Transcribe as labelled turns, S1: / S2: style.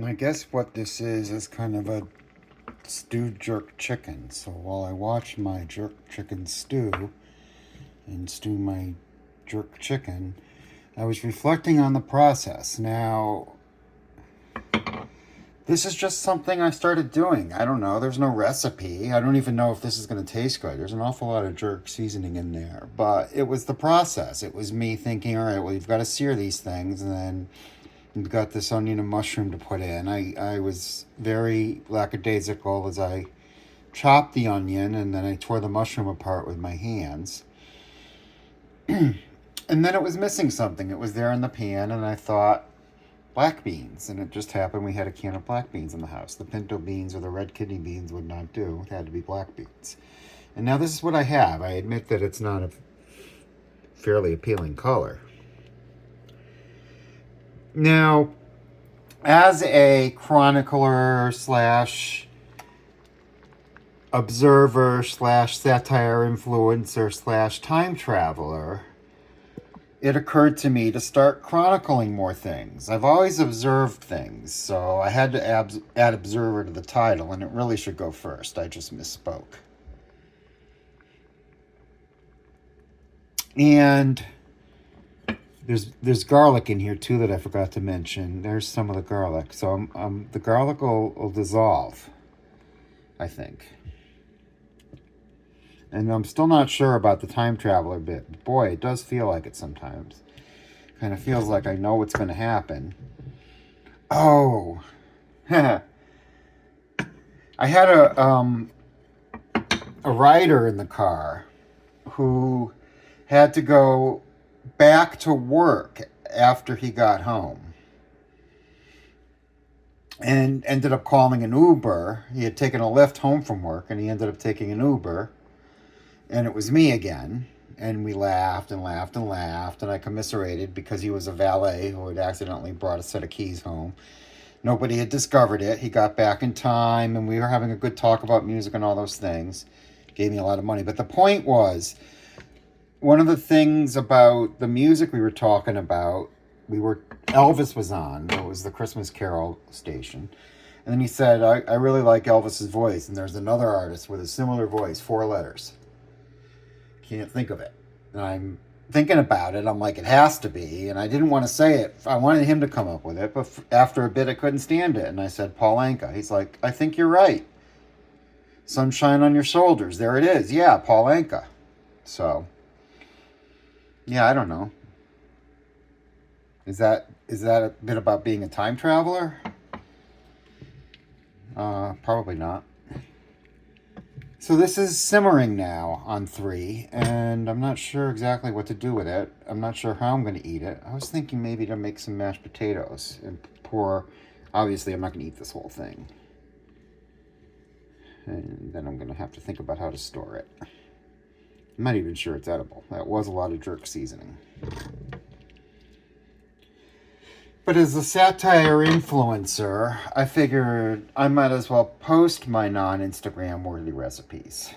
S1: I guess what this is kind of a stewed jerk chicken. So while I watch my jerk chicken stew and stew my jerk chicken, I was reflecting on the process. Now, this is just something I started doing. I don't know. There's no recipe. I don't even know if this is going to taste good. There's an awful lot of jerk seasoning in there. But it was the process. It was me thinking, all right, well, you've got to sear these things, and then you've got this onion and mushroom to put in. I was very lackadaisical as I chopped the onion, and then I tore the mushroom apart with my hands. And then it was missing something. It was there in the pan, and I thought, black beans. And it just happened we had a can of black beans in the house. The pinto beans or the red kidney beans would not do. It had to be black beans. And now this is what I have. I admit that it's not a fairly appealing color. Now, as a chronicler slash observer slash satire influencer slash time traveler, it occurred to me to start chronicling more things. I've always observed things, so I had to add observer to the title, and it really should go first. I just misspoke. And there's garlic in here too that I forgot to mention. There's some of the garlic. So the garlic will dissolve, I think. And I'm still not sure about the time traveler bit. Boy, it does feel like it sometimes. Kind of feels like I know what's going to happen. Oh. I had a rider in the car who had to go back to work after he got home. And ended up calling an Uber. He had taken a Lyft home from work, and he ended up taking an Uber. And it was me again. And we laughed and laughed and laughed. And I commiserated because he was a valet who had accidentally brought a set of keys home. Nobody had discovered it. He got back in time. And we were having a good talk about music and all those things. Gave me a lot of money. But the point was, one of the things about the music we were talking about, Elvis was on. It was the Christmas Carol station. And then he said, I really like Elvis's voice. And there's another artist with a similar voice, 4 letters. Can't think of it. And I'm thinking about it. I'm like, it has to be. And I didn't want to say it. I wanted him to come up with it. But after a bit, I couldn't stand it. And I said, Paul Anka. He's like, I think you're right. Sunshine on Your Shoulders. There it is. Yeah, Paul Anka. So, yeah, I don't know. Is that a bit about being a time traveler? Probably not. So this is simmering now on 3, and I'm not sure exactly what to do with it. I'm not sure how I'm going to eat it. I was thinking maybe to make some mashed potatoes and pour... Obviously, I'm not going to eat this whole thing. And then I'm going to have to think about how to store it. I'm not even sure it's edible. That was a lot of jerk seasoning. But as a satire influencer, I figured I might as well post my non-Instagram worthy recipes.